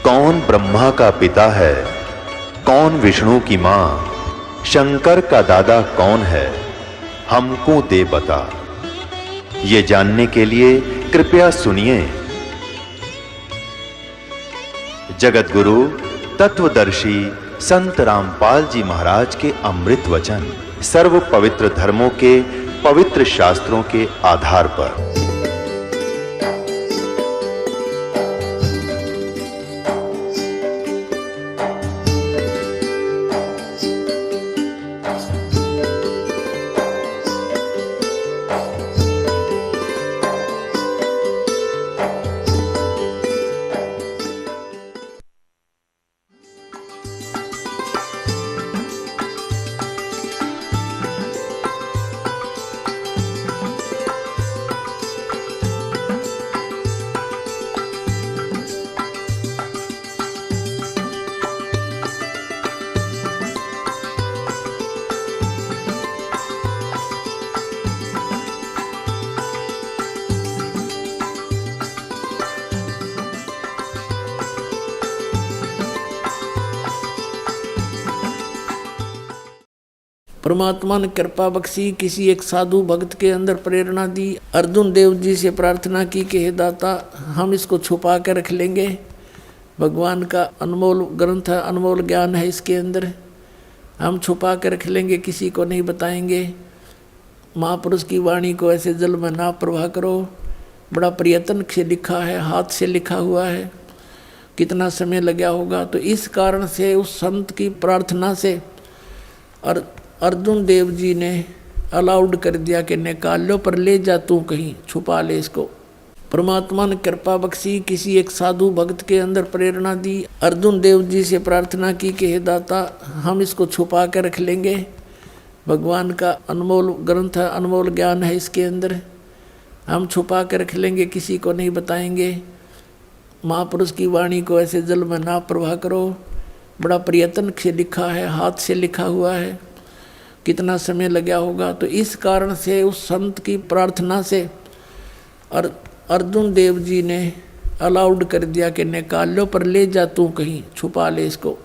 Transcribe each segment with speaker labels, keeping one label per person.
Speaker 1: कौन ब्रह्मा का पिता है, कौन विष्णु की मां, शंकर का दादा कौन है, हमको दे बता। ये जानने के लिए कृपया सुनिए। जगत गुरु तत्वदर्शी संत रामपाल जी महाराज के अमृत वचन सर्व पवित्र धर्मों के पवित्र शास्त्रों के आधार पर।
Speaker 2: परमात्मा ने कृपा बख्शी, किसी एक साधु भक्त के अंदर प्रेरणा दी। अर्जुन देव जी से प्रार्थना की कि हे दाता, हम इसको छुपा कर रख लेंगे। भगवान का अनमोल ग्रंथ है, अनमोल ज्ञान है इसके अंदर, हम छुपा कर रख लेंगे, किसी को नहीं बताएंगे। महापुरुष की वाणी को ऐसे जल में ना प्रवाह करो। बड़ा प्रयत्न से लिखा है, हाथ से लिखा हुआ है, कितना समय लगा होगा। तो इस कारण से उस संत की प्रार्थना से और अर्जुन देव जी ने अलाउड कर दिया कि निकाल लो, पर ले जा तू कहीं, छुपा ले इसको। परमात्मा ने कृपा बख्शी, किसी एक साधु भक्त के अंदर प्रेरणा दी। अर्जुन देव जी से प्रार्थना की कि हे दाता, हम इसको छुपा कर रख लेंगे। भगवान का अनमोल ग्रंथ है, अनमोल ज्ञान है इसके अंदर, हम छुपा कर रख लेंगे, किसी को नहीं बताएंगे। महापुरुष की वाणी को ऐसे जल में ना प्रवाह करो। बड़ा प्रयत्न से लिखा है, हाथ से लिखा हुआ है, कितना समय लगा होगा। तो इस कारण से उस संत की प्रार्थना से और अर्जुन देव जी ने अलाउड कर दिया कि निकाल लो, पर ले जा तू कहीं, छुपा ले इसको।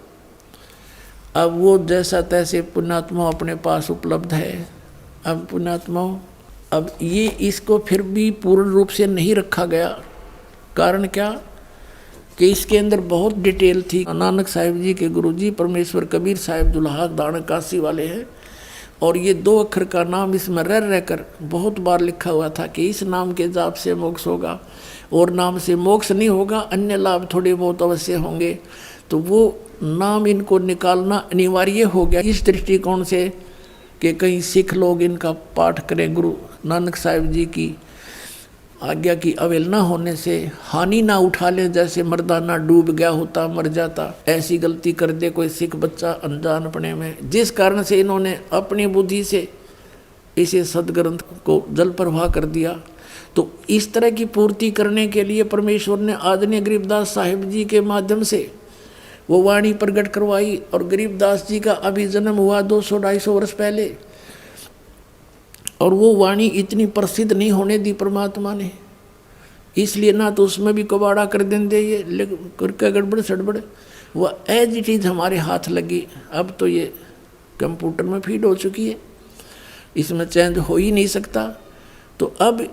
Speaker 2: अब वो जैसा तैसे पुण्यात्मा अपने पास उपलब्ध है। अब पुण्यात्मा, अब ये इसको फिर भी पूर्ण रूप से नहीं रखा गया। कारण क्या कि इसके अंदर बहुत डिटेल थी। नानक साहिब जी के गुरुजी परमेश्वर कबीर साहिब दुल्हा दान काशी वाले हैं, और ये 2 अक्षर का नाम इसमें रह रहकर बहुत बार लिखा हुआ था कि इस नाम के जाप से मोक्ष होगा, और नाम से मोक्ष नहीं होगा, अन्य लाभ थोड़े बहुत अवश्य होंगे। तो वो नाम इनको निकालना अनिवार्य हो गया इस दृष्टिकोण से कि कहीं सिख लोग इनका पाठ करें। गुरु नानक साहिब जी की आज्ञा की अवहेलना होने से हानि ना उठा ले, जैसे मर्दाना डूब गया होता मर जाता, ऐसी गलती कर दे कोई सिख बच्चा अनजानपने में। जिस कारण से इन्होंने अपनी बुद्धि से इसे सदग्रंथ को जल प्रवाह कर दिया। तो इस तरह की पूर्ति करने के लिए परमेश्वर ने आदरणीय गरीबदास साहिब जी के माध्यम से वो वाणी प्रकट करवाई। और गरीबदास जी का अभी जन्म हुआ 200-250 वर्ष पहले, और वो वाणी इतनी प्रसिद्ध नहीं होने दी परमात्मा ने, इसलिए ना तो उसमें भी कबाड़ा कर देंगे ये करके गड़बड़ सड़बड़, वह एज इट इज हमारे हाथ लगी। अब तो ये कंप्यूटर में फीड हो चुकी है, इसमें चेंज हो ही नहीं सकता। तो अब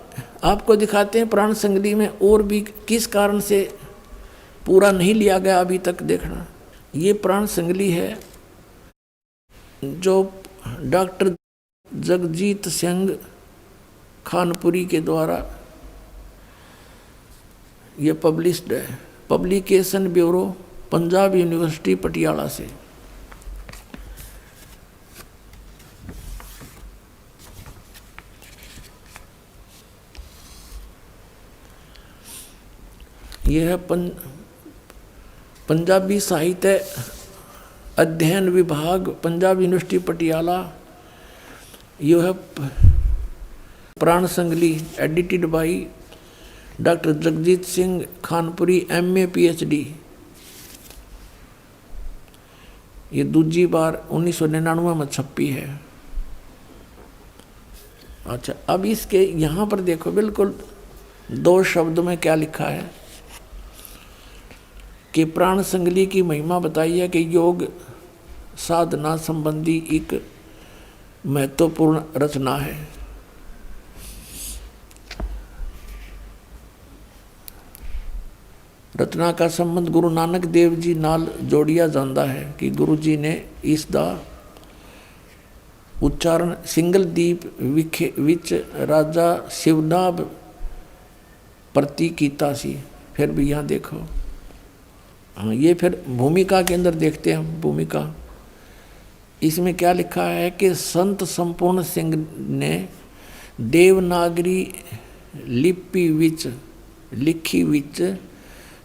Speaker 2: आपको दिखाते हैं प्राण संगली में और भी किस कारण से पूरा नहीं लिया गया अभी तक। देखना, ये प्राण संगली है जो डॉक्टर जगजीत सिंह खानपुरी के द्वारा ये पब्लिश्ड है, publication bureau, Punjab university Patiala से। यह है पंजाबी साहित्य अध्ययन विभाग, पंजाब यूनिवर्सिटी पटियाला। यह है Pran Sangli, edited by doctor Jagjit Singh Khanpuri, MA PhD। ये दूसरी बार 1999 में छपी है। अच्छा, अब इसके यहाँ पर देखो बिल्कुल 2 शब्द में क्या लिखा है। कि प्राण संगली की महिमा बताई है कि योग साधना संबंधी एक महत्वपूर्ण रचना है। रचना का संबंध गुरु नानक देव जी नाल जोड़िया जाता है कि गुरु जी ने इसका उच्चारण सिंगलदीप विच राजा शिवनाभ प्रति कीता सी। फिर भी यहाँ देखो, हाँ, ये फिर भूमिका के अंदर देखते हैं हम। भूमिका इसमें क्या लिखा है कि संत संपूर्ण सिंह ने देवनागरी लिपि विच लिखी विच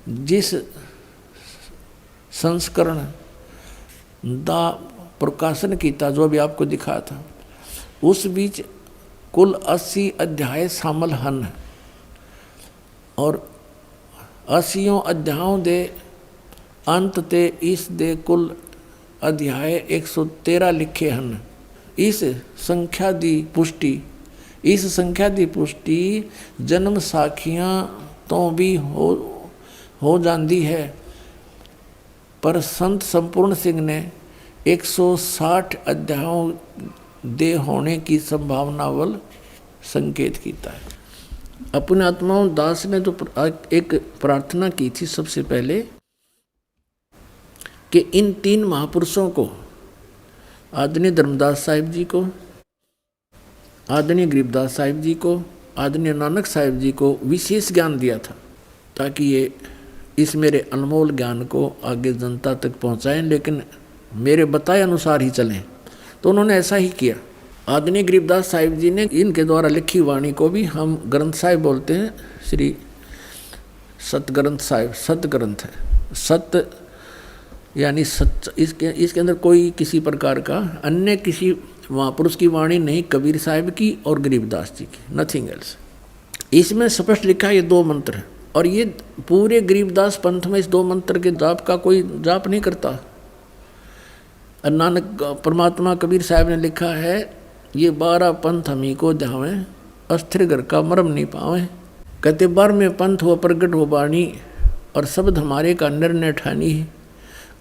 Speaker 2: जिस संस्करण दा प्रकाशन किया, जो भी आपको दिखा था, उस बीच कुल 80 अध्याय शामिल हन और 80 अध्यायों दे अंत ते इस दे कुल अध्याय 113 लिखे हन। इस संख्या दी पुष्टि जन्म साखियां तो भी हो जाती है, पर संत संपूर्ण सिंह ने 160 अध्यायों दे होने की संभावना वल संकेत किया है। अपने आत्माओं दास ने तो एक प्रार्थना की थी सबसे पहले कि इन 3 महापुरुषों को, आदरणीय धर्मदास साहिब जी को, आदरणीय गरीबदास साहिब जी को, आदरणीय नानक साहिब जी को विशेष ज्ञान दिया था ताकि ये इस मेरे अनमोल ज्ञान को आगे जनता तक पहुंचाएं, लेकिन मेरे बताए अनुसार ही चलें। तो उन्होंने ऐसा ही किया। आदरणीय गरीबदास साहिब जी ने इनके द्वारा लिखी वाणी को भी हम ग्रंथ साहिब बोलते हैं, श्री सतग्रंथ साहिब। सत ग्रंथ है, सत्य यानी सच। इसके अंदर कोई किसी प्रकार का अन्य किसी महापुरुष की वाणी नहीं, कबीर साहिब की और गरीबदास जी की, नथिंग एल्स। इसमें स्पष्ट लिखा है ये 2 मंत्र है, और ये पूरे गरीबदास पंथ में इस 2 मंत्र के जाप का कोई जाप नहीं करता। नानक परमात्मा कबीर साहब ने लिखा है, ये 12 पंथ हमी को ध्यावें, अस्थिर घर का मरम नहीं पावें। कहते 12वें पंथ हो प्रगट हो बाणी, और शब्द हमारे का निर्णय ठानी है।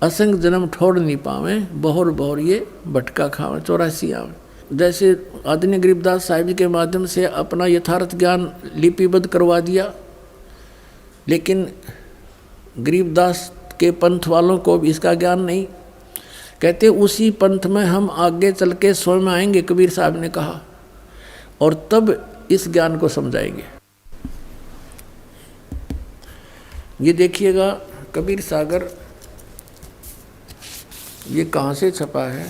Speaker 2: असंग जन्म ठोड़ नहीं पावें, बहुर बहुर ये भटका खावें, 84 आवें। जैसे आदरणीय गरीबदास साहिब जी के माध्यम से अपना यथार्थ ज्ञान लिपिबद्ध करवा दिया, लेकिन गरीबदास के पंथ वालों को भी इसका ज्ञान नहीं। कहते उसी पंथ में हम आगे चल के स्वयं आएंगे, कबीर साहब ने कहा, और तब इस ज्ञान को समझाएंगे। ये देखिएगा कबीर सागर, ये कहाँ से छपा है?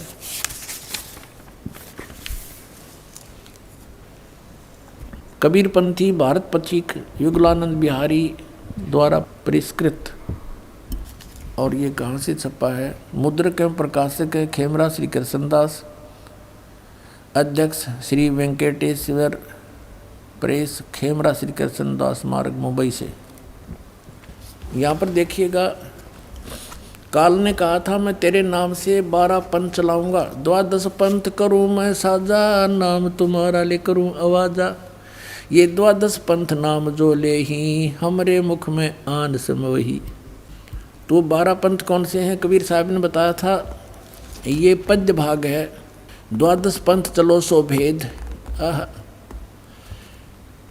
Speaker 2: कबीरपंथी भारत पथिक युगलानंद बिहारी द्वारा परिष्कृत। और ये कहाँ से छपा है? मुद्रक एवं प्रकाशक है खेमरा श्री कृष्णदास, अध्यक्ष श्री वेंकटेश्वर प्रेस, खेमरा श्री कृष्णदास मार्ग, मुंबई से। यहाँ पर देखिएगा, काल ने कहा था मैं तेरे नाम से 12 पंथ चलाऊंगा, 12 पंथ करूं मैं साजा, नाम तुम्हारा ले करूं आवाजा। ये 12 पंथ नाम जो ले ही, हमरे मुख में आन समवही। तो 12 पंथ कौन से हैं? कबीर साहब ने बताया था, ये पद्य भाग है। 12 पंथ चलो सो भेद।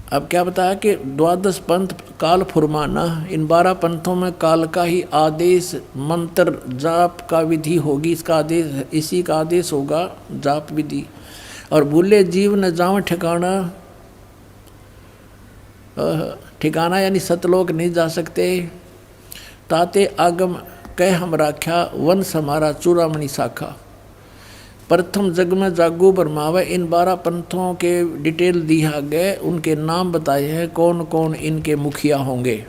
Speaker 2: अब क्या बताया कि 12 पंथ काल फुरमाना, इन 12 पंथों में काल का ही आदेश, मंत्र जाप का विधि होगी, इसका आदेश, इसी का आदेश होगा जाप विधि। और भूले जीव न जाओ ठिकाना, ठिकाना यानी सतलोक नहीं जा सकते। ताते आगम कह हम राख्या, वंश हमारा चूड़ामणि शाखा। प्रथम जग में जागू बरमावे। इन 12 पंथों के डिटेल दिया गए, उनके नाम बताए हैं, कौन कौन इनके मुखिया होंगे।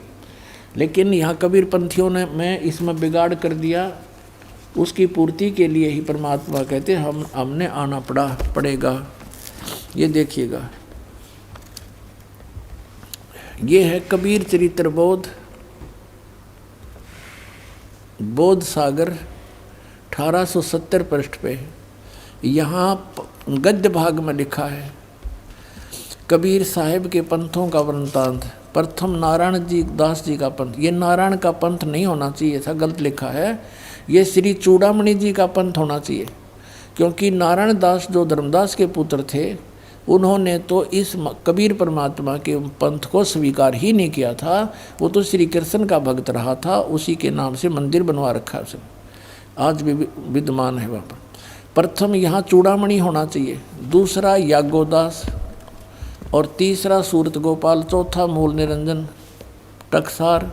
Speaker 2: लेकिन यहाँ कबीर पंथियों ने मैं इसमें बिगाड़ कर दिया, उसकी पूर्ति के लिए ही परमात्मा कहते हमने आना पड़ेगा। ये देखिएगा, ये है कबीर चरित्र बोध सागर, 1870 पृष्ठ पे। यहाँ गद्य भाग में लिखा है कबीर साहिब के पंथों का वृंतांत। प्रथम नारायण जी दास जी का पंथ, ये नारायण का पंथ नहीं होना चाहिए था, गलत लिखा है, ये श्री चूड़ामणि जी का पंथ होना चाहिए। क्योंकि नारायण दास जो धर्मदास के पुत्र थे, उन्होंने तो इस कबीर परमात्मा के पंथ को स्वीकार ही नहीं किया था। वो तो श्री कृष्ण का भक्त रहा था, उसी के नाम से मंदिर बनवा रखा है उसने, आज भी विद्यमान है वहाँ पर। प्रथम यहाँ चूड़ामणि होना चाहिए, दूसरा याज्ञोदास, और तीसरा सूरत गोपाल, चौथा मूल निरंजन टकसार,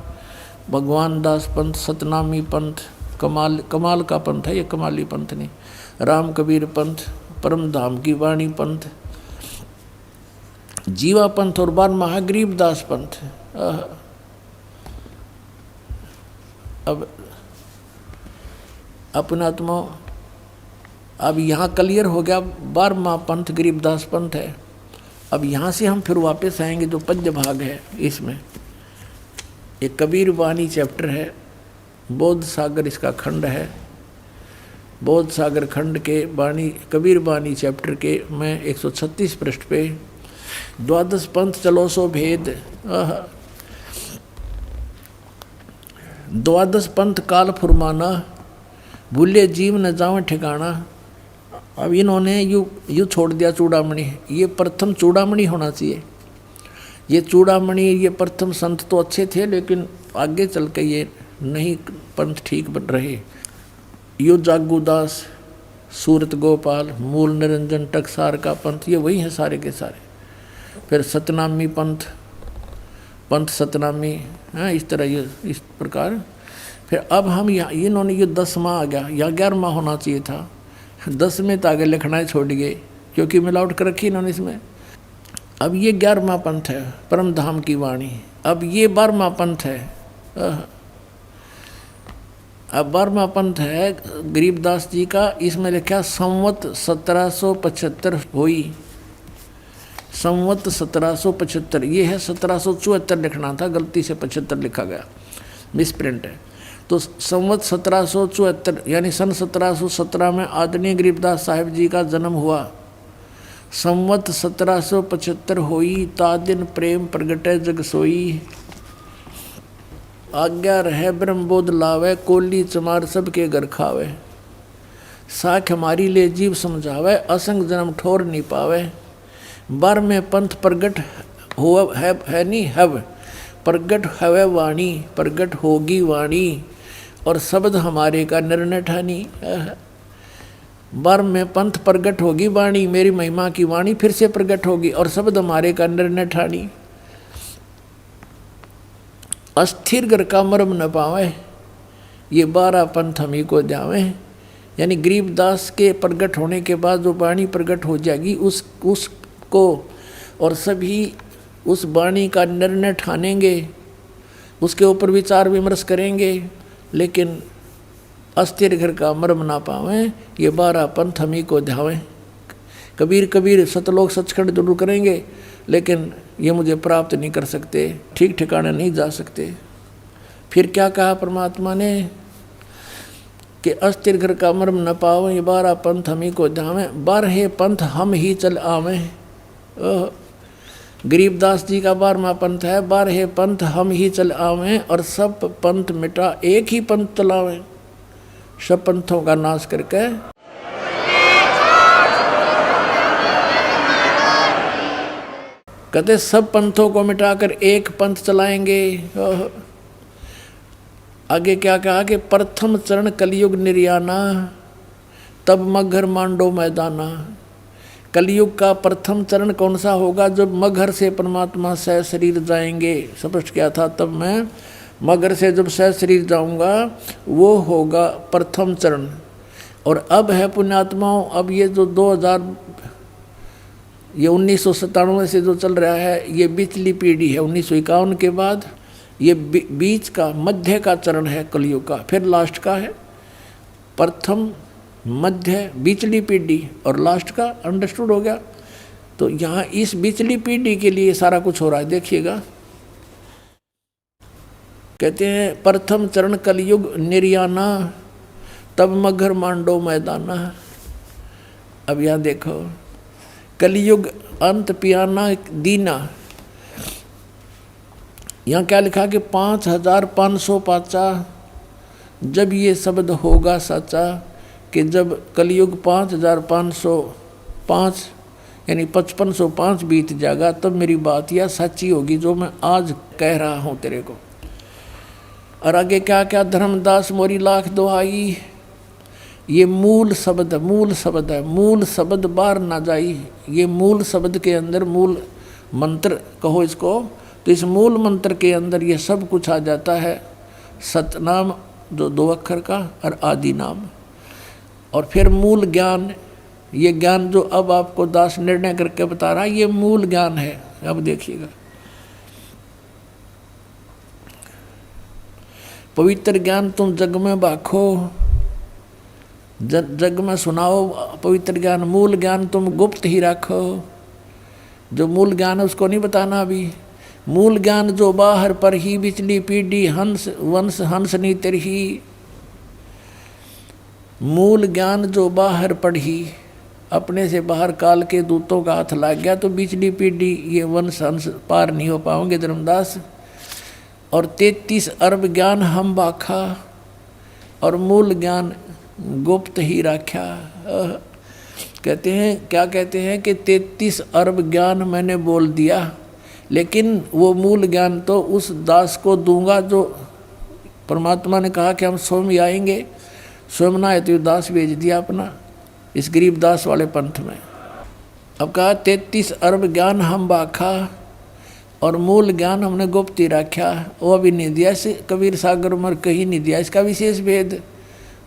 Speaker 2: भगवान दास पंथ, सतनामी पंथ, कमाल का पंथ है ये, कमाली पंथ नहीं, राम कबीर पंथ, परम धाम की वाणी पंथ, जीवा पंथ, और बार महागरीब दास पंथ। अब अपनात्मा, अब यहाँ क्लियर हो गया, 12वां पंथ गरीबदास पंथ है। अब यहाँ से हम फिर वापस आएंगे, जो पद्य भाग है इसमें, एक कबीर वाणी चैप्टर है, बोध सागर इसका खंड है, बोध सागर खंड के वाणी कबीर वाणी चैप्टर के मैं 136 पृष्ठ पे, द्वादश पंथ चलो सो भेद, द्वादश पंथ काल फुरमाना, भूले जीव न जावे ठिकाना। अब इन्होंने यू छोड़ दिया चूड़ामणि, ये प्रथम चूड़ामणि होना चाहिए। ये चूड़ामणि, ये प्रथम संत तो अच्छे थे, लेकिन आगे चल के ये नहीं पंथ ठीक बन रहे। यो जागूदास, सूरत गोपाल, मूल निरंजन टकसार का पंथ, ये वही हैं सारे के सारे। फिर सतनामी पंथ, पंथ सतनामी, हाँ इस तरह ये इस प्रकार। फिर अब हम यहाँ, इन्होंने ये 10वां आ गया, या 11वां होना चाहिए था, 10वें तो आगे लिखना ही छोड़ गए, क्योंकि मिलावट कर रखी इन्होंने इसमें। अब ये 11वां पंथ है, परम धाम की वाणी। अब ये 12वां पंथ है, अब 12वां पंथ है गरीबदास जी का, इसमें लिखा संवत 1775 हुई, संवत 1775, ये है 1774 लिखना था, गलती से 75 लिखा गया, मिसप्रिंट है। तो संवत 1774 यानी सन 1717 में आदरणीय गरीबदास साहिब जी का जन्म हुआ। संवत 1775 होई, ता दिन प्रेम प्रगटे जग सोई, आज्ञा रहे ब्रह्मबोध लावे, कोली चमार सबके घर खावे, साख हमारी ले जीव समझावे, असंग जन्म ठोर नहीं पावे, बार में पंथ प्रगट हुआ है नहीं हव, प्रगट हवे वाणी, प्रगट होगी वाणी, और शब्द हमारे का निर्णय ठानी। बार में पंथ प्रगट होगी वाणी, मेरी महिमा की वाणी फिर से प्रगट होगी, और शब्द हमारे का निर्णय ठानी। अस्थिर घर का मर्म न पावे, ये 12 पंथ हम ही को जावे। यानी गरीबदास के प्रगट होने के बाद जो वाणी प्रगट हो जाएगी, उसको और सभी उस वाणी का निर्णय ठानेंगे, उसके ऊपर विचार विमर्श करेंगे, लेकिन अस्थिर घर का मर्म ना पावें, ये 12 पंथ हम ही को ध्यावें। कबीर कबीर सतलोक सचखंड जरूर करेंगे, लेकिन ये मुझे प्राप्त नहीं कर सकते, ठीक ठिकाने नहीं जा सकते। फिर क्या कहा परमात्मा ने कि अस्थिर घर का मर्म न पावें, ये 12 पंथ हम ही को ध्यावें, 12 पंथ हम ही चल आवें। गरीबदास जी का 12वां पंथ है, 12 पंथ हम ही चल आवें, और सब पंथ मिटा एक ही पंथ चलावें, सब पंथों का नाश करके। कहते सब पंथों को मिटाकर एक पंथ चलाएंगे। आगे क्या कहा कि प्रथम चरण कलयुग निर्याना, तब मगर मांडो मैदाना। कलयुग का प्रथम चरण कौन सा होगा? जब मगर से परमात्मा सह शरीर जाएंगे। स्पष्ट किया था, तब मैं मगर से जब सह शरीर जाऊंगा वो होगा प्रथम चरण। और अब है पुण्यात्माओं, अब ये जो 1997 से जो चल रहा है, ये बीचली पीढ़ी है। 1951 के बाद ये बीच का मध्य का चरण है कलयुग का, फिर लास्ट का है। प्रथम, मध्य, बीचली पीढ़ी और लास्ट का। अंडरस्टूड हो गया? तो यहाँ इस बीचली पीढ़ी के लिए सारा कुछ हो रहा है, देखिएगा। कहते हैं प्रथम चरण कलयुग निर्याना, तब मगर मांडो मैदाना। अब यहाँ देखो, कलयुग अंत पियाना दीना, यहाँ क्या लिखा कि 5505 जब ये शब्द होगा सच्चा, कि जब कलयुग 5505 यानी 5505 बीत जाएगा, तब मेरी बात यह सच्ची होगी जो मैं आज कह रहा हूँ तेरे को। और आगे क्या क्या, धर्मदास मोरी लाख दुहाई, ये मूल शब्द है, मूल शब्द है, मूल शब्द बाहर ना जाई। ये मूल शब्द के अंदर, मूल मंत्र कहो इसको, तो इस मूल मंत्र के अंदर ये सब कुछ आ जाता है। सतनाम जो 2 अक्षर का, और आदि नाम, और फिर मूल ज्ञान। ये ज्ञान जो अब आपको दास निर्णय करके बता रहा है, ये मूल ज्ञान है। अब देखिएगा, पवित्र ज्ञान तुम जग में बाखो, जग में सुनाओ पवित्र ज्ञान। मूल ज्ञान तुम गुप्त ही रखो। जो मूल ज्ञान है उसको नहीं बताना अभी। मूल ज्ञान जो बाहर पर ही, बिचली पीढ़ी हंस वंश हंस नी तरही। मूल ज्ञान जो बाहर पढ़ी, अपने से बाहर काल के दूतों का हाथ लग गया तो बिचली पीढ़ी ये वंश हंस पार नहीं हो पाओगे धर्मदास। और 33 अरब ज्ञान हम बाखा, और मूल ज्ञान गुप्त ही रखा। कहते हैं, क्या कहते हैं कि 33 अरब ज्ञान मैंने बोल दिया, लेकिन वो मूल ज्ञान तो उस दास को दूंगा जो परमात्मा ने कहा कि हम स्वयं आएंगे। स्वयं ना आए तो दास भेज दिया अपना इस गरीब दास वाले पंथ में। अब कहा 33 अरब ज्ञान हम बाखा, और मूल ज्ञान हमने गुप्त ही रखा। वो भी नहीं दिया, इसे कबीर सागर उमर कहीं नहीं दिया इसका विशेष भेद।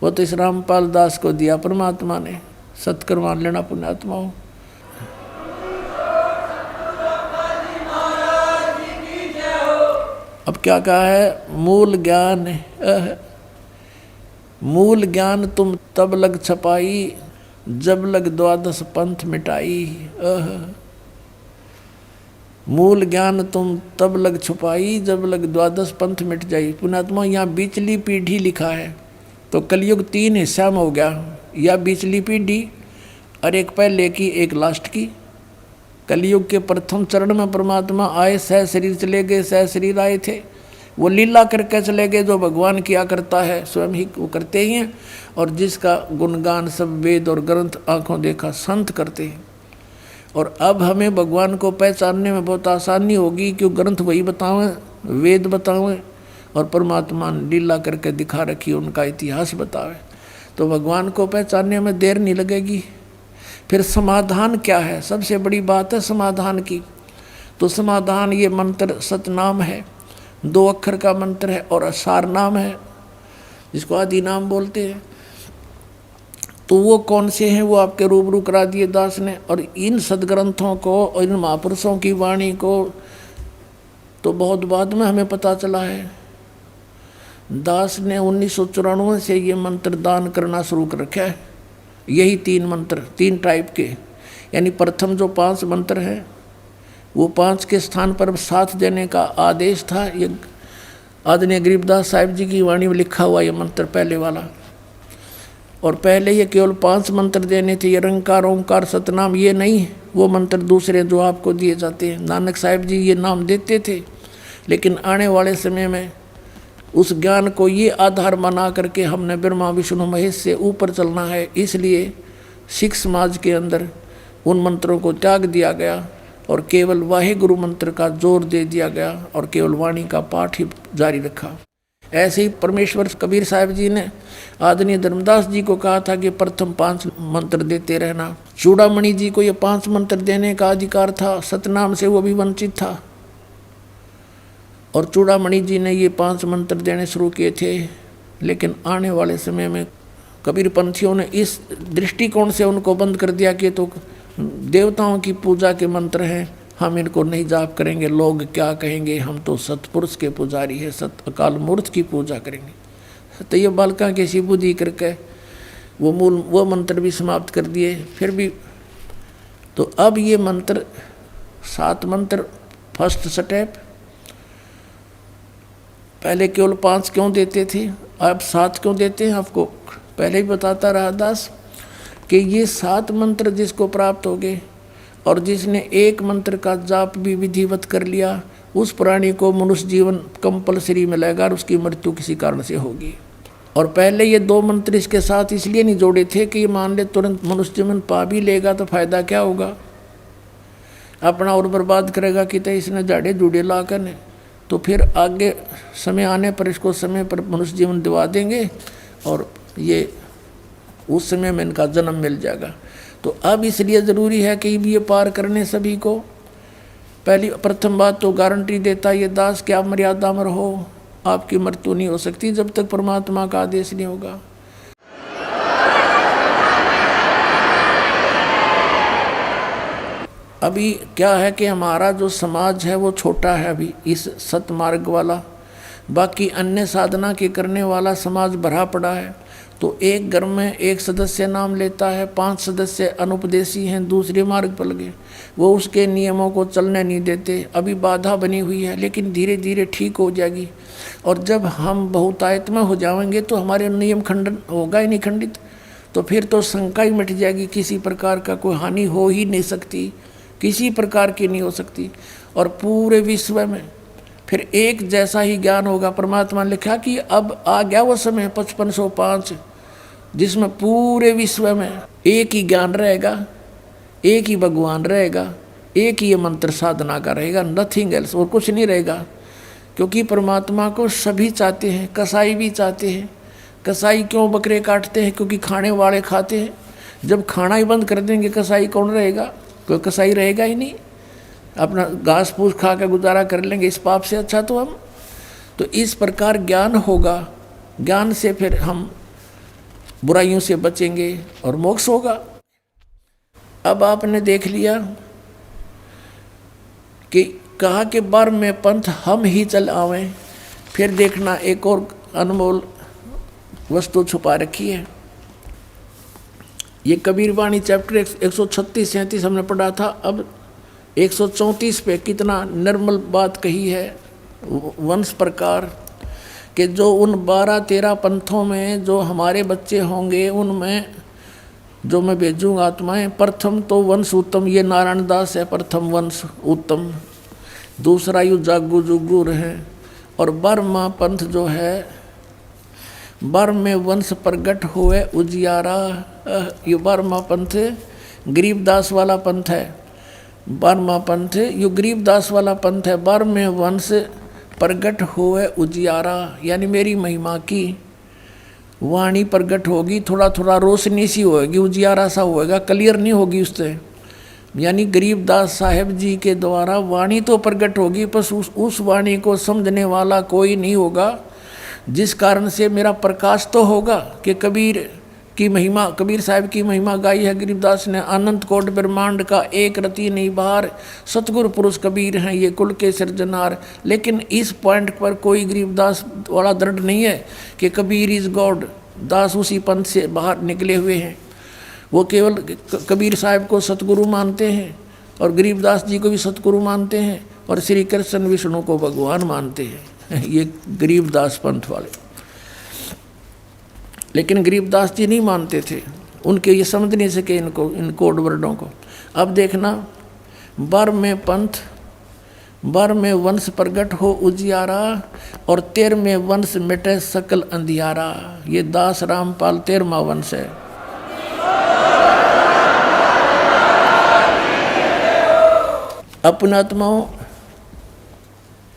Speaker 2: वो तो इस रामपाल दास को दिया परमात्मा ने। सत्कर मान लेना पुण्यात्माओं। अब क्या कहा है, मूल ज्ञान, मूल ज्ञान तुम तब लग छपाई, जब लग 12 पंथ मिटाई। मूल ज्ञान तुम तब लग छुपाई, जब लग 12 पंथ मिट जाई। पुण्यात्मा यहाँ बीचली पीढ़ी लिखा है, तो कलयुग 3 हिस्सा में हो गया। या बीचली पीढ़ी, और एक पहले की एक लास्ट की। कलयुग के प्रथम चरण में परमात्मा आए, सह शरीर चले गए, सह शरीर आए थे। वो लीला करके चले गए, जो भगवान किया करता है स्वयं ही वो करते ही हैं। और जिसका गुणगान सब वेद और ग्रंथ आंखों देखा संत करते हैं। और अब हमें भगवान को पहचानने में बहुत आसानी होगी, क्यों ग्रंथ वही बतावें, वेद बतावें, और परमात्मा ने लीला करके दिखा रखी, उनका इतिहास बतावे, तो भगवान को पहचानने में देर नहीं लगेगी। फिर समाधान क्या है, सबसे बड़ी बात है समाधान की। तो समाधान ये मंत्र सतनाम है, 2 अक्षर का मंत्र है, और असार नाम है जिसको आदि नाम बोलते हैं। तो वो कौन से हैं वो आपके रूबरू करा दिए दास ने। और इन सदग्रंथों को और इन महापुरुषों की वाणी को तो बहुत बाद में हमें पता चला है। दास ने 1994 से ये मंत्र दान करना शुरू कर रखा है। यही 3 मंत्र, 3 टाइप के, यानी प्रथम जो 5 मंत्र हैं वो 5 के स्थान पर 7 देने का आदेश था। ये आदरणीय गरीबदास साहिब जी की वाणी में लिखा हुआ ये मंत्र पहले वाला। और पहले ये केवल 5 मंत्र देने थे, ये रंकार ओंकार सतनाम ये नहीं, वो मंत्र दूसरे जो आपको दिए जाते हैं। नानक साहिब जी ये नाम देते थे, लेकिन आने वाले समय में उस ज्ञान को ये आधार बना करके हमने ब्रह्मा विष्णु महेश से ऊपर चलना है। इसलिए सिख समाज के अंदर उन मंत्रों को त्याग दिया गया और केवल वाहिगुरु मंत्र का जोर दे दिया गया और केवल वाणी का पाठ ही जारी रखा। ऐसे ही परमेश्वर कबीर साहिब जी ने आदरणीय धर्मदास जी को कहा था कि प्रथम 5 मंत्र देते रहना। चूड़ामणि जी को ये 5 मंत्र देने का अधिकार था, सतनाम से वो भी वंचित था। और चूड़ामणि जी ने ये 5 मंत्र देने शुरू किए थे, लेकिन आने वाले समय में कबीर पंथियों ने इस दृष्टिकोण से उनको बंद कर दिया कि तो देवताओं की पूजा के मंत्र हैं, हम इनको नहीं जाप करेंगे, लोग क्या कहेंगे, हम तो सतपुरुष के पुजारी है, सत अकाल मूर्त की पूजा करेंगे। तो ये बालका के सी बुद्धि करके वो मंत्र भी समाप्त कर दिए। फिर भी तो अब ये मंत्र 7 मंत्र फर्स्ट स्टेप, पहले केवल 5 क्यों देते थे, अब 7 क्यों देते हैं। आपको पहले ही बताता रहा दास कि ये 7 मंत्र जिसको प्राप्त हो गए और जिसने एक मंत्र का जाप भी विधिवत कर लिया, उस प्राणी को मनुष्य जीवन कंपलसरी मिलेगा और उसकी मृत्यु किसी कारण से होगी। और पहले ये 2 मंत्र इसके साथ इसलिए नहीं जोड़े थे कि मान ले तुरंत मनुष्य जीवन पा भी लेगा तो फायदा क्या होगा, अपना और बर्बाद करेगा कि तो इसने जाड़े जूड़े ला कर, तो फिर आगे समय आने पर इसको समय पर मनुष्य जीवन दिवा देंगे और ये उस समय में इनका जन्म मिल जाएगा। तो अब इसलिए ज़रूरी है कि ये पार करने सभी को। पहली प्रथम बात तो गारंटी देता ये दास कि आप मर्यादा में रहो, आपकी मृत्यु नहीं हो सकती जब तक परमात्मा का आदेश नहीं होगा। अभी क्या है कि हमारा जो समाज है वो छोटा है अभी इस सतमार्ग वाला, बाकी अन्य साधना के करने वाला समाज भरा पड़ा है। तो एक घर में एक सदस्य नाम लेता है, 5 सदस्य अनुपदेशी हैं, दूसरे मार्ग पर लगे, वो उसके नियमों को चलने नहीं देते। अभी बाधा बनी हुई है, लेकिन धीरे धीरे ठीक हो जाएगी। और जब हम बहुतायत में हो जाएंगे तो हमारे नियम खंडन होगा ही नहीं खंडित, तो फिर तो शंका ही मिट जाएगी, किसी प्रकार का कोई हानि हो ही नहीं सकती, किसी प्रकार की नहीं हो सकती। और पूरे विश्व में फिर एक जैसा ही ज्ञान होगा। परमात्मा ने लिखा कि अब आ गया वो समय 5505 जिसमें पूरे विश्व में एक ही ज्ञान रहेगा, एक ही भगवान रहेगा, एक ही मंत्र साधना का रहेगा, नथिंग एल्स, और कुछ नहीं रहेगा। क्योंकि परमात्मा को सभी चाहते हैं, कसाई भी चाहते हैं। कसाई क्यों बकरे काटते हैं? क्योंकि खाने वाले खाते हैं। जब खाना ही बंद कर देंगे कसाई कौन रहेगा? कोई कसाई रहेगा ही नहीं, अपना घास फूस खा कर गुजारा कर लेंगे। इस पाप से अच्छा तो हम, तो इस प्रकार ज्ञान होगा, ज्ञान से फिर हम बुराइयों से बचेंगे और मोक्ष होगा। अब आपने देख लिया कि कहा कि बार में पंथ हम ही चल आवें। फिर देखना एक और अनमोल वस्तु छुपा रखी है। ये कबीर वाणी चैप्टर 136-37 हमने पढ़ा था। अब 134 पे कितना निर्मल बात कही है वंश प्रकार कि जो उन 12-13 पंथों में जो हमारे बच्चे होंगे उनमें जो मैं भेजूंगा आत्माएं, प्रथम तो वंश उत्तम, ये नारायण दास है प्रथम वंश उत्तम। दूसरा यू जागू जुगुर है। और बर्मा पंथ जो है, बर में वंश प्रगट हुए उजियारा, ये बर्मा पंथ गरीबदास वाला पंथ है। बर्मा पंथ ये गरीबदास वाला पंथ है। बर में वंश प्रगट हुए उजियारा, यानी मेरी महिमा की वाणी प्रगट होगी, थोड़ा थोड़ा रोशनी सी होगी, उजियारा सा होएगा, क्लियर नहीं होगी उससे। यानी गरीबदास साहेब जी के द्वारा वाणी तो प्रगट होगी, पर उस वाणी को समझने वाला कोई नहीं होगा, जिस कारण से मेरा प्रकाश तो होगा कि कबीर की महिमा, कबीर साहब की महिमा गाई है गरीबदास ने। अनंत कोट ब्रह्मांड का एक रति नहीं बाहर, सतगुरु पुरुष कबीर हैं ये कुल के सिरजनार। लेकिन इस पॉइंट पर कोई गरीबदास वाला दृढ़ नहीं है कि कबीर इज गॉड। दास उसी पंथ से बाहर निकले हुए हैं, वो केवल कबीर साहब को सतगुरु मानते हैं और गरीबदास जी को भी सतगुरु मानते हैं और श्री कृष्ण विष्णु को भगवान मानते हैं, ये गरीबदास पंथ वाले। लेकिन गरीबदास जी नहीं मानते थे, उनके ये समझ नहीं सके इनको, इन कोड वर्डों को। अब देखना, बर में पंथ, बर में वंश प्रगट हो उजियारा, और 13वें वंश मिटे सकल अंधियारा। ये दास रामपाल 13वां वंश है। अपने आत्माओं,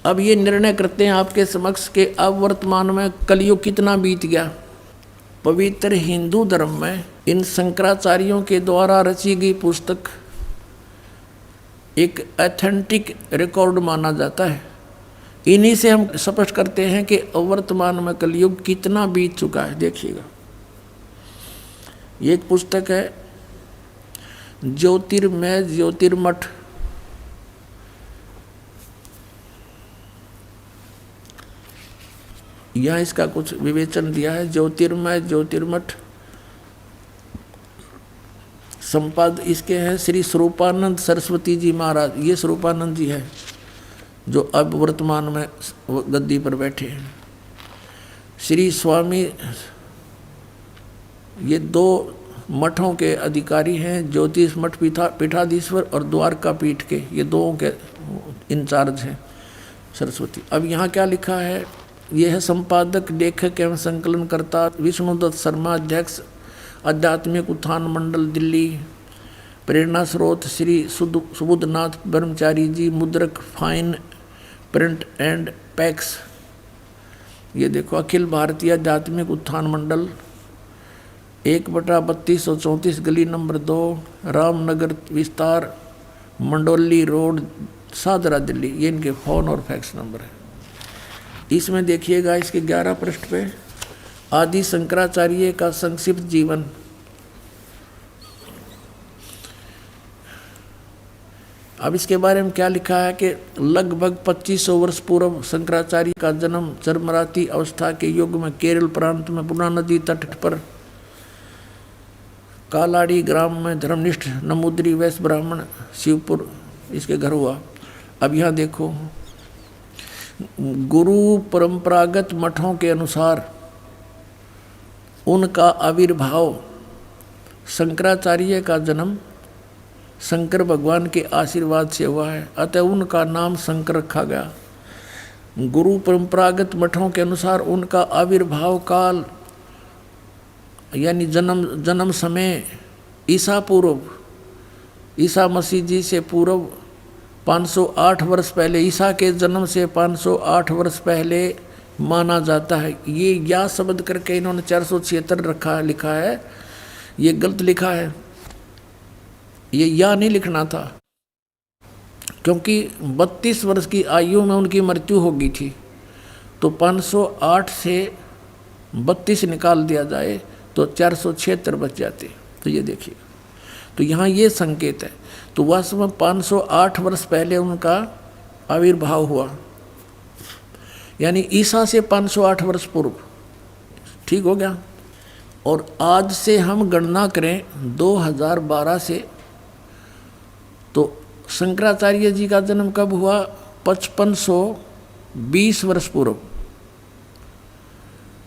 Speaker 2: अब ये निर्णय करते हैं आपके समक्ष के अब वर्तमान में कलयुग कितना बीत गया। पवित्र हिंदू धर्म में इन शंकराचार्यों के द्वारा रची गई पुस्तक एक ऑथेंटिक रिकॉर्ड माना जाता है। इन्हीं से हम स्पष्ट करते हैं कि वर्तमान में कलयुग कितना बीत चुका है। देखिएगा, ये एक पुस्तक है ज्योतिर्मय ज्योतिर्मठ। यहाँ इसका कुछ विवेचन दिया है। ज्योतिर्मय ज्योतिर्मठ, संपाद इसके हैं श्री स्वरूपानंद सरस्वती जी महाराज। ये स्वरूपानंद जी है जो अब वर्तमान में गद्दी पर बैठे हैं। श्री स्वामी, ये 2 मठों के अधिकारी हैं, ज्योतिष मठ पीठाधीश्वर और द्वारका पीठ के, ये 2 के इंचार्ज हैं। सरस्वती। अब यहाँ क्या लिखा है, यह है संपादक, लेखक एवं संकलनकर्ता विष्णुदत्त शर्मा, अध्यक्ष आध्यात्मिक उत्थान मंडल दिल्ली। प्रेरणा स्रोत श्री सुबुद्धनाथ ब्रह्मचारी जी, मुद्रक फाइन प्रिंट एंड पैक्स। ये देखो, अखिल भारतीय आध्यात्मिक उत्थान मंडल, 1/3234 गली नंबर 2, रामनगर विस्तार, मंडोली रोड, सादरा दिल्ली। ये इनके फ़ोन और फैक्स नंबर है। इसमें देखिएगा, इसके 11 पृष्ठ पे आदि शंकराचार्य का संक्षिप्त जीवन। अब इसके बारे में क्या लिखा है कि लगभग 2500 वर्ष पूर्व शंकराचार्य का जन्म चरमराती अवस्था के युग में केरल प्रांत में पूर्णा नदी तट पर कालाड़ी ग्राम में धर्मनिष्ठ नमूद्री वैश्य ब्राह्मण शिवपुर इसके घर हुआ। अब यहाँ देखो, गुरु परंपरागत मठों के अनुसार उनका आविर्भाव, शंकराचार्य का जन्म शंकर भगवान के आशीर्वाद से हुआ है, अतः उनका नाम शंकर रखा गया। गुरु परंपरागत मठों के अनुसार उनका आविर्भाव काल यानी जन्म समय ईसा पूर्व, ईसा मसीह जी से पूर्व 508 वर्ष पहले, ईसा के जन्म से 508 वर्ष पहले माना जाता है। ये या शब्द करके इन्होंने 476 लिखा है, ये गलत लिखा है। ये या नहीं लिखना था, क्योंकि 32 वर्ष की आयु में उनकी मृत्यु हो गई थी। तो 508 से 32 निकाल दिया जाए तो 476 बच जाते। तो ये देखिए, तो यहाँ ये संकेत है। तो वास्तव में 508 वर्ष पहले उनका आविर्भाव हुआ, यानी ईसा से 508 वर्ष पूर्व। ठीक हो गया। और आज से हम गणना करें 2012 से, तो शंकराचार्य जी का जन्म कब हुआ? 5520 वर्ष पूर्व।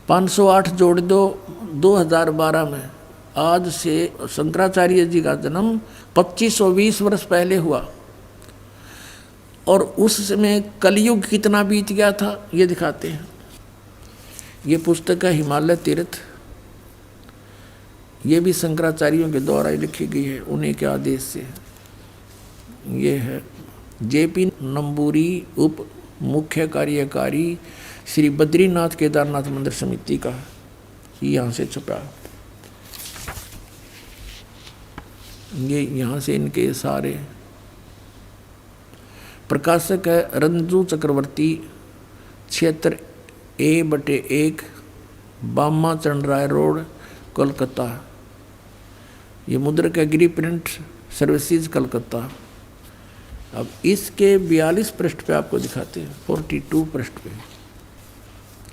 Speaker 2: 508 जोड़ दो 2012 में, आज से शंकराचार्य जी का जन्म 2520 वर्ष पहले हुआ। और उस समय कलयुग कितना बीत गया था ये दिखाते हैं। ये पुस्तक है हिमालय तीर्थ, ये भी शंकराचार्यों के द्वारा लिखी गई है, उन्हीं के आदेश से। ये है जेपी नंबूरी, उप मुख्य कार्यकारी श्री बद्रीनाथ केदारनाथ मंदिर समिति का, यहाँ से छपा। ये यहाँ से इनके सारे प्रकाशक है रंजू चक्रवर्ती, क्षेत्र A/1, बामा चंड राय रोड, कोलकाता। ये मुद्रक है गिरी प्रिंट सर्विसेज, कलकत्ता। अब इसके 42 पृष्ठ पे आपको दिखाते हैं, 42 पृष्ठ पे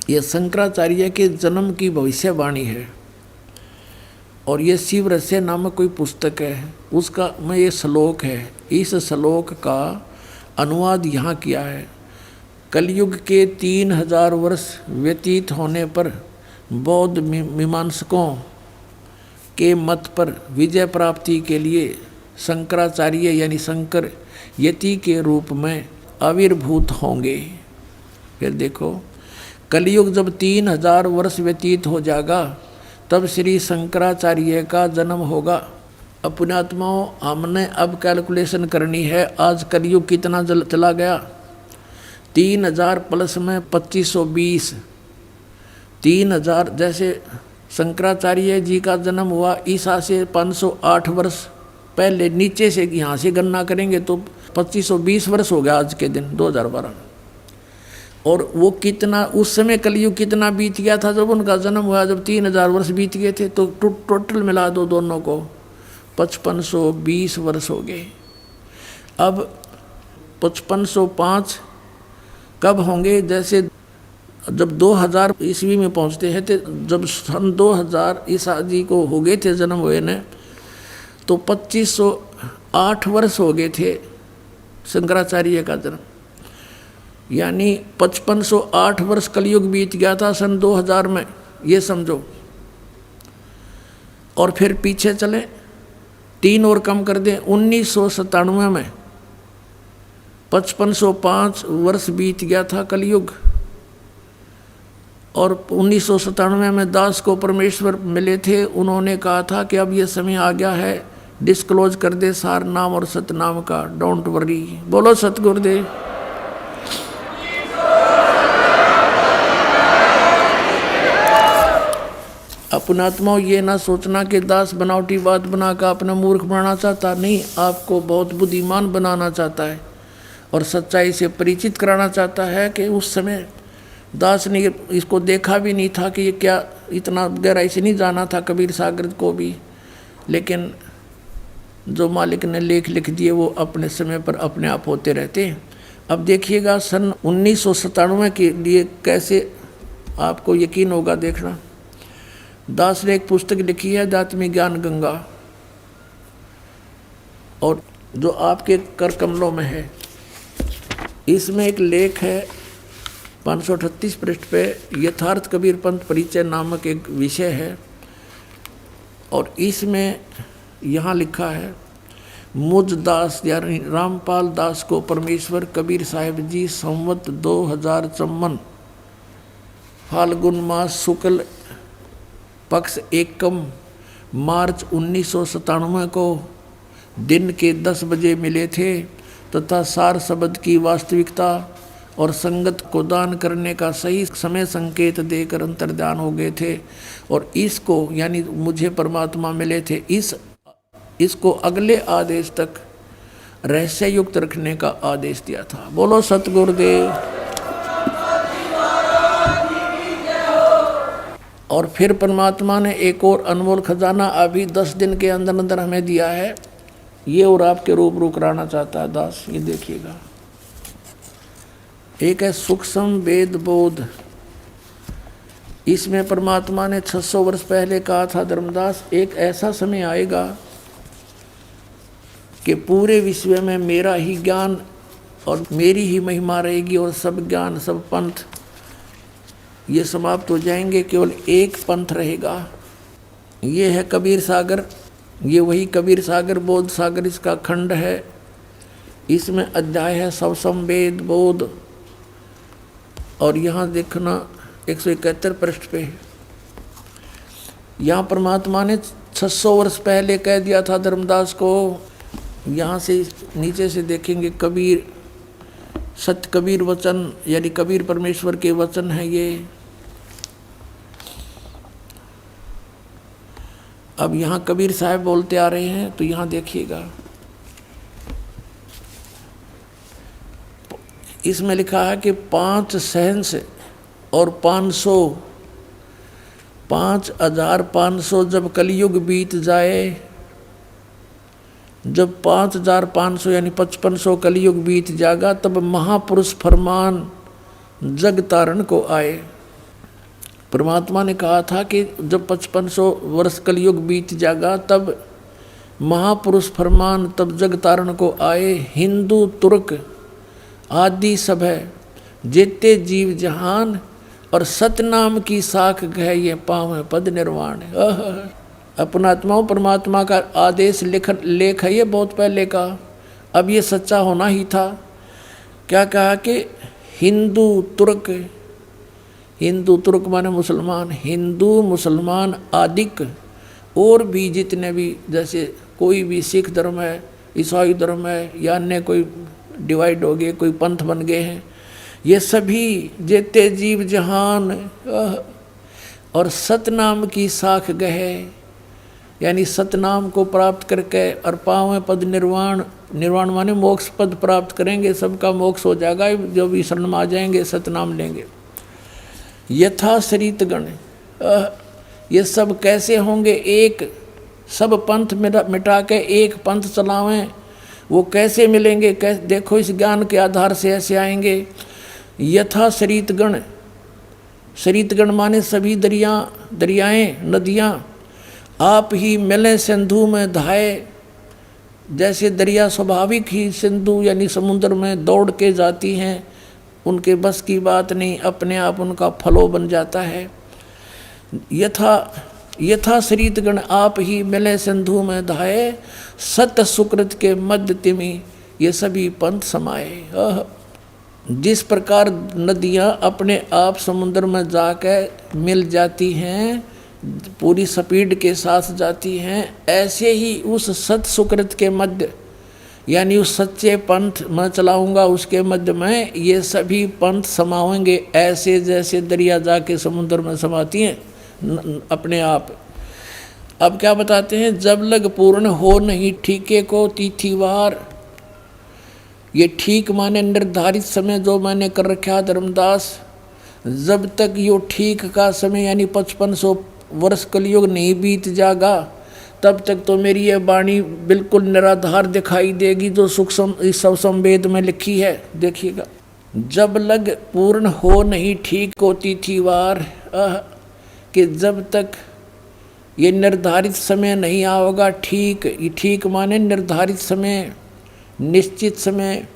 Speaker 2: ये शंकराचार्य के जन्म की भविष्यवाणी है। और ये शिव रहस्य नामक कोई पुस्तक है, उसका में ये श्लोक है। इस श्लोक का अनुवाद यहाँ किया है। कलयुग के 3000 वर्ष व्यतीत होने पर बौद्ध मीमांसकों के मत पर विजय प्राप्ति के लिए शंकराचार्य यानी शंकर यति के रूप में आविर्भूत होंगे। फिर देखो, कलयुग जब 3000 वर्ष व्यतीत हो जाएगा तब श्री शंकराचार्य का जन्म होगा। अपने आत्माओं, हमने अब कैलकुलेशन करनी है, आज कलयुग कितना चला गया। 3000 प्लस में 2520, 3000 जैसे शंकराचार्य जी का जन्म हुआ ईसा से 508 वर्ष पहले, नीचे से यहाँ से गणना करेंगे तो 2520 वर्ष हो गया आज के दिन 2012। और वो कितना उस समय कलयुग कितना बीत गया था जब उनका जन्म हुआ, जब 3000 वर्ष बीत गए थे। तो टोटल मिला दो दोनों को, 5520 वर्ष हो गए। अब 5505 कब होंगे? जैसे जब 2000 ईस्वी में पहुंचते हैं, तो जब सन 2000 ईसा जी को हो गए थे जन्म हुए ने, तो 2508 वर्ष हो गए थे शंकराचार्य का जन्म। यानी 5508 वर्ष कलयुग बीत गया था सन 2000 में, ये समझो। और फिर पीछे चले 3 और कम कर दें, 1997 में 5505 वर्ष बीत गया था कलयुग, और 1997 में दास को परमेश्वर मिले थे। उन्होंने कहा था कि अब ये समय आ गया है, डिस्क्लोज कर दे सार नाम और सतनाम का, डोंट वरी। बोलो सतगुरुदेव। अपनात्मा ये ना सोचना कि दास बनावटी बात बनाकर अपना मूर्ख बनाना चाहता, नहीं, आपको बहुत बुद्धिमान बनाना चाहता है और सच्चाई से परिचित कराना चाहता है कि उस समय दास ने इसको देखा भी नहीं था कि ये क्या, इतना गहराई से नहीं जाना था कबीर सागर को भी, लेकिन जो मालिक ने लेख लिख दिए वो अपने समय पर अपने आप होते रहते हैं। अब देखिएगा सन 1997 के लिए कैसे आपको यकीन होगा, देखना। दास ने एक पुस्तक लिखी है अध्यात्मी ज्ञान गंगा, और जो आपके कर कमलों में है, इसमें एक लेख है 538 पृष्ठ पे, यथार्थ कबीर पंथ परिचय नामक एक विषय है, और इसमें यहाँ लिखा है, मुझ दास यानी रामपाल दास को परमेश्वर कबीर साहिब जी संवत 2054 फाल्गुन मास शुक्ल पक्ष एकम मार्च 1997 को दिन के 10 बजे मिले थे तथा सार शब्द की वास्तविकता और संगत को दान करने का सही समय संकेत देकर अंतर्ध्यान हो गए थे, और इसको यानी मुझे परमात्मा मिले थे, इसको अगले आदेश तक रहस्य युक्त रखने का आदेश दिया था। बोलो सतगुरुदेव। और फिर परमात्मा ने एक और अनमोल खजाना अभी 10 दिन के अंदर अंदर हमें दिया है, ये और आपके रूबरू कराना चाहता है दास। ये देखिएगा, एक है सूक्ष्म वेद बोध। इसमें परमात्मा ने 600 वर्ष पहले कहा था, धर्मदास एक ऐसा समय आएगा कि पूरे विश्व में मेरा ही ज्ञान और मेरी ही महिमा रहेगी, और सब ज्ञान सब पंथ ये समाप्त हो जाएंगे, केवल एक पंथ रहेगा। ये है कबीर सागर, ये वही कबीर सागर बोध सागर इसका खंड है। इसमें अध्याय है सवसम वेद बोध, और यहाँ देखना 171 पृष्ठ पे, यहाँ परमात्मा ने 600 वर्ष पहले कह दिया था धर्मदास को। यहाँ से नीचे से देखेंगे, कबीर सत्य कबीर वचन यानी कबीर परमेश्वर के वचन है ये। अब यहाँ कबीर साहब बोलते आ रहे हैं, तो यहाँ देखिएगा, इसमें लिखा है कि 5 सहंस और 5500 जब कलयुग बीत जाए, जब 5500 यानी 5500 कलयुग बीत जाएगा, तब महापुरुष फरमान जग तारण को आए। परमात्मा ने कहा था कि जब 5500 वर्ष कलयुग बीत जाएगा तब महापुरुष फरमान तब जग तारण को आए। हिंदू तुर्क आदि सब है जेते जीव जहान, और सतनाम की साख गह ये पाँव पद निर्वाण। अपनात्माओं परमात्मा का आदेश लेख है ये बहुत पहले का, अब ये सच्चा होना ही था। क्या कहा कि हिंदू तुर्क माने मुसलमान, हिंदू मुसलमान आदिक और भी जितने भी, जैसे कोई भी सिख धर्म है, ईसाई धर्म है, या अन्य कोई डिवाइड हो गए, कोई पंथ बन गए हैं, ये सभी जेते जीव जहान और सतनाम की साख गहे, यानी सतनाम को प्राप्त करके और पावें पद निर्वाण। निर्वाण माने मोक्ष पद प्राप्त करेंगे, सबका मोक्ष हो जाएगा, जो भी शरण में आ जाएंगे सतनाम लेंगे। यथा शरीतगण, ये सब कैसे होंगे, एक सब पंथ मिटा के एक पंथ चलावें, वो कैसे मिलेंगे, देखो इस ज्ञान के आधार से ऐसे आएंगे। यथा शरीतगण, शरीतगण माने सभी दरियाएं नदियाँ आप ही मिले सिंधु में धाये, जैसे दरिया स्वाभाविक ही सिंधु यानी समुद्र में दौड़ के जाती हैं, उनके बस की बात नहीं, अपने आप उनका फलो बन जाता है। यथा शरीतगण आप ही मिले सिंधु में धाये, सत सुकृत के मध्य तिमि, ये सभी पंथ समाये। जिस प्रकार नदियाँ अपने आप समुद्र में जाकर मिल जाती हैं, पूरी स्पीड के साथ जाती हैं, ऐसे ही उस सत सुकृत के मध्य यानी उस सच्चे पंथ मैं चलाऊंगा उसके मध्य में ये सभी पंथ समाएंगे, ऐसे जैसे दरिया जाके समुद्र में समाती हैं अपने आप। अब क्या बताते हैं, जब लग पूर्ण हो नहीं ठीके को तिथिवार। ये ठीक माने निर्धारित समय जो मैंने कर रखा धर्मदास, जब तक यो ठीक का समय यानी 5500 वर्ष कलयुग नहीं बीत जाएगा तब तक तो मेरी ये वाणी बिल्कुल निराधार दिखाई देगी जो सूक्ष्म सब संवेद में लिखी है। देखिएगा, जब लग पूर्ण हो नहीं ठीक को तिथिवार, कि जब तक ये निर्धारित समय नहीं आओगा ठीक। ये ठीक माने निर्धारित समय, निश्चित समय।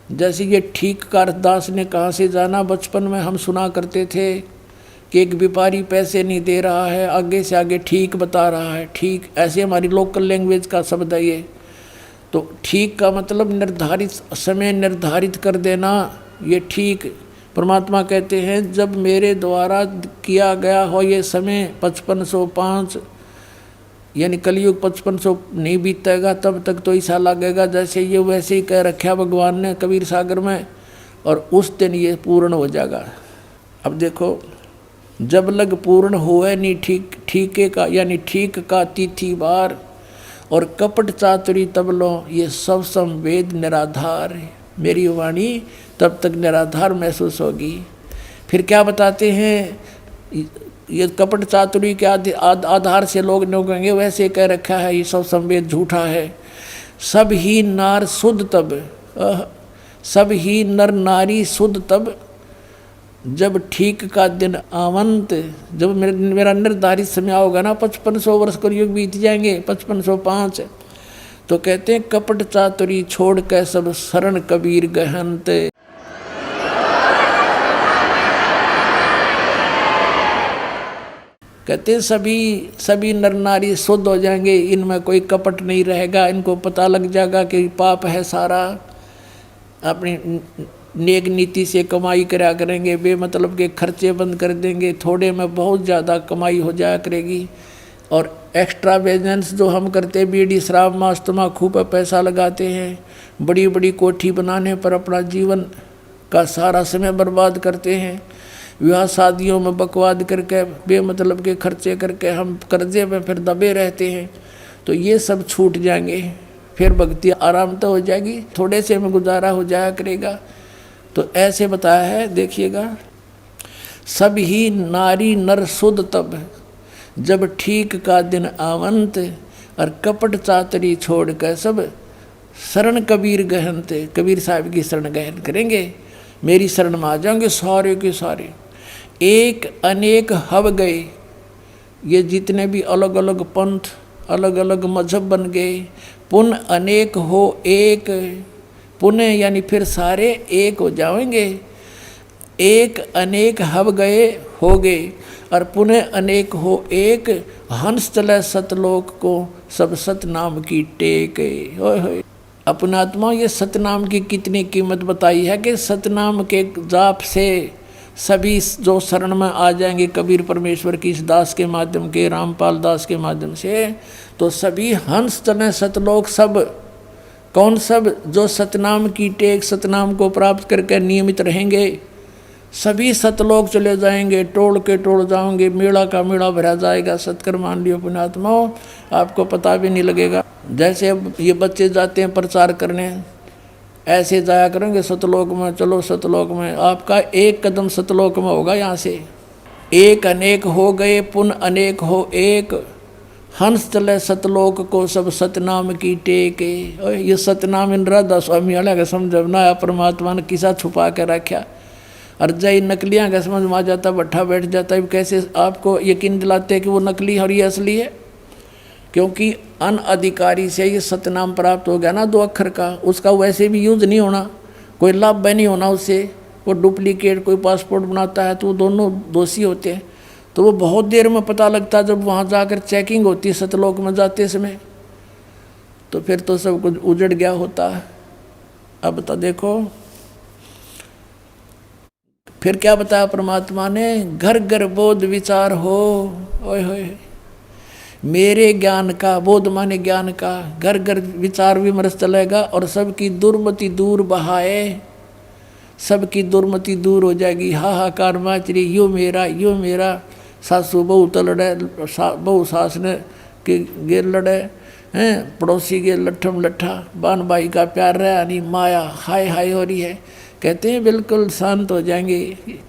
Speaker 2: जैसे ये ठीक का दास ने कहाँ से जाना, बचपन में हम सुना करते थे कि एक व्यापारी पैसे नहीं दे रहा है, आगे से आगे ठीक बता रहा है। ठीक ऐसे हमारी लोकल लैंग्वेज का शब्द है ये। तो ठीक का मतलब निर्धारित समय निर्धारित कर देना, ये ठीक। परमात्मा कहते हैं जब मेरे द्वारा किया गया हो ये समय 5505 यानी कलयुग 5500 नहीं बीतेगा तब तक तो ऐसा लगेगा जैसे ये वैसे ही कह रखा भगवान ने कबीर सागर में, और उस दिन ये पूर्ण हो जाएगा। अब देखो, जब लग पूर्ण होए नहीं ठीक ठीके का यानी ठीक का तिथिवार, और कपट चातुरी तब लो ये सब संवेद निराधार। मेरी वाणी तब तक निराधार महसूस होगी। फिर क्या बताते हैं, ये कपट चातुरी के आधार से लोग कहेंगे वैसे कह रखा है ये सब संवेद झूठा है। सब ही नार शुद्ध तब, सब ही नर नारी शुद्ध तब, जब ठीक का दिन आवंत। जब मेरा निर्धारित समय होगा ना, 5500 वर्ष कलयुग बीत जाएंगे, 5505, तो कहते हैं कपट चातुरी छोड़ के सब शरण कबीर गहंत। कहते सभी नर नारी शुद्ध हो जाएंगे, इनमें कोई कपट नहीं रहेगा। इनको पता लग जाएगा कि पाप है सारा, अपनी नेक नीति से कमाई करा करेंगे, बेमतलब के खर्चे बंद कर देंगे, थोड़े में बहुत ज़्यादा कमाई हो जाया करेगी। और एक्स्ट्रा बिजनेस जो हम करते, बीड़ी शराब मांस तम्बाकू पर पैसा लगाते हैं, बड़ी बड़ी कोठी बनाने पर अपना जीवन का सारा समय बर्बाद करते हैं, विवाह शादियों में बकवाद करके बेमतलब के खर्चे करके हम कर्जे में फिर दबे रहते हैं। तो ये सब छूट जाएंगे, फिर भक्ति आराम तो हो जाएगी, थोड़े से में गुजारा हो जाया करेगा। तो ऐसे बताया है, देखिएगा, सब ही नारी नर शुद्ध तब, जब ठीक का दिन आवंत, और कपट चातरी छोड़ कर सब शरण कबीर गहनते। कबीर साहब की शरण गहन करेंगे, मेरी शरण में आ जाएंगे सारे के सारे। एक अनेक हव गए, ये जितने भी अलग अलग पंथ अलग अलग मजहब बन गए, पुन अनेक हो एक, पुनः यानी फिर सारे एक हो जाएंगे। एक अनेक हव गए हो गए, और पुनः अनेक हो एक, हंस चले सतलोक को सब सतनाम की टेक। अपनात्मा ये सतनाम की कितनी कीमत बताई है कि सतनाम के जाप से सभी जो शरण में आ जाएंगे कबीर परमेश्वर की इस दास के माध्यम के, रामपाल दास के माध्यम से, तो सभी हंस चले सतलोक। सब कौन? सब जो सतनाम की टेक, सतनाम को प्राप्त करके नियमित रहेंगे, सभी सतलोक चले जाएंगे, टोल के टोल जाओगे, मेला का मेला भरा जाएगा। सत्कर मान लियो पुण्यात्माओं, आपको पता भी नहीं लगेगा। जैसे अब ये बच्चे जाते हैं प्रचार करने, ऐसे जाया करेंगे सतलोक में, चलो सतलोक में, आपका एक कदम सतलोक में होगा। यहाँ से एक अनेक हो गए, पुन अनेक हो एक, हंस चले सतलोक को सब सतनाम की टेक। ये सतनाम इन राधा स्वामी वाला का समझना, परमात्मा ने किसा छुपा के रखा। और जय नकलियाँ का समझ में आ जाता, बैठा बैठ जाता है। कैसे आपको यकीन दिलाते हैं कि वो नकली है और ये असली है? क्योंकि अनअधिकारी से ये सतनाम प्राप्त हो गया ना 2 अक्षर का, उसका वैसे भी यूज नहीं होना, कोई लाभ नहीं होना उससे। वो डुप्लीकेट कोई पासपोर्ट बनाता है तो वो दोनों दोषी होते हैं। तो वो बहुत देर में पता लगता है जब वहाँ जाकर चेकिंग होती है सतलोक में जाते समय, तो फिर तो सब कुछ उजड़ गया होता है। अब तो देखो फिर क्या बताया परमात्मा ने, घर घर बोध विचार हो। ओए होए, मेरे ज्ञान का, बोध माने ज्ञान का, घर घर विचार विमर्श चलेगा और सबकी दुर्मति दूर बहाए, सबकी दुर्मति दूर हो जाएगी। हाहाकार माचरी, यो मेरा, सासू बहू तो लड़े, बहू सास ने के गे लड़े हैं, पड़ोसी के लट्ठम लट्ठा, बान भाई का प्यार रहा नहीं, माया हाय हाय हो रही है। कहते हैं बिल्कुल शांत हो जाएंगे,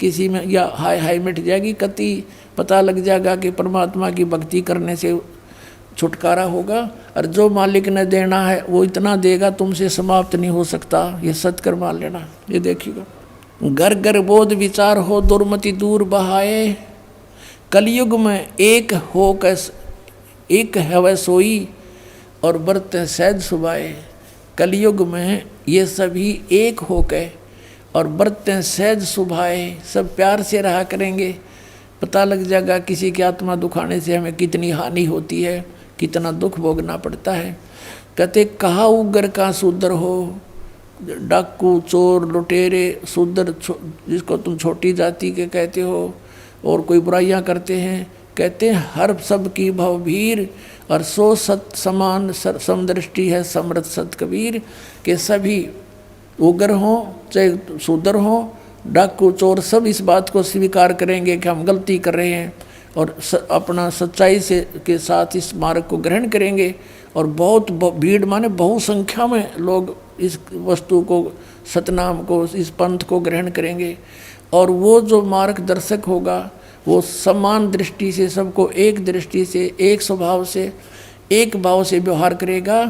Speaker 2: किसी में या हाय हाय मिट जाएगी, कति पता लग जाएगा कि परमात्मा की भक्ति करने से छुटकारा होगा। और जो मालिक ने देना है वो इतना देगा, तुमसे समाप्त नहीं हो सकता, ये सत्कर मान लेना। ये देखिएगा, घर घर बोध विचार हो, दुर्मति दूर बहाए, कलयुग में एक हो कस एक है सोई, और बरत सहज सुबाए। कलयुग में ये सभी एक हो के और बरतें सहज सुभाए, सब प्यार से रहा करेंगे। पता लग जाएगा किसी की आत्मा दुखाने से हमें कितनी हानि होती है, कितना दुख भोगना पड़ता है। कहते कहा उग्र का शूद्र हो, डाकू चोर लुटेरे शूद्र, जिसको तुम छोटी जाति के कहते हो और कोई बुराइयां करते हैं, कहते हैं हर सब की भवभीर और सो सत समान समदृष्टि है समृत सत कबीर। के सभी उग्र हों चाहे शूद्र हों, डाकू चोर, सब इस बात को स्वीकार करेंगे कि हम गलती कर रहे हैं और अपना सच्चाई से के साथ इस मार्ग को ग्रहण करेंगे। और बहुत भीड़ माने बहुसंख्या में लोग इस वस्तु को, सतनाम को, इस पंथ को ग्रहण करेंगे। और वो जो मार्गदर्शक होगा वो समान दृष्टि से, सबको एक दृष्टि से, एक स्वभाव से, एक भाव से व्यवहार करेगा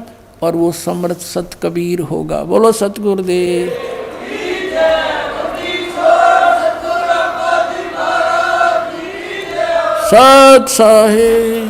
Speaker 2: और वो समर्थ सत कबीर होगा। बोलो सतगुरुदेव सत साहिब।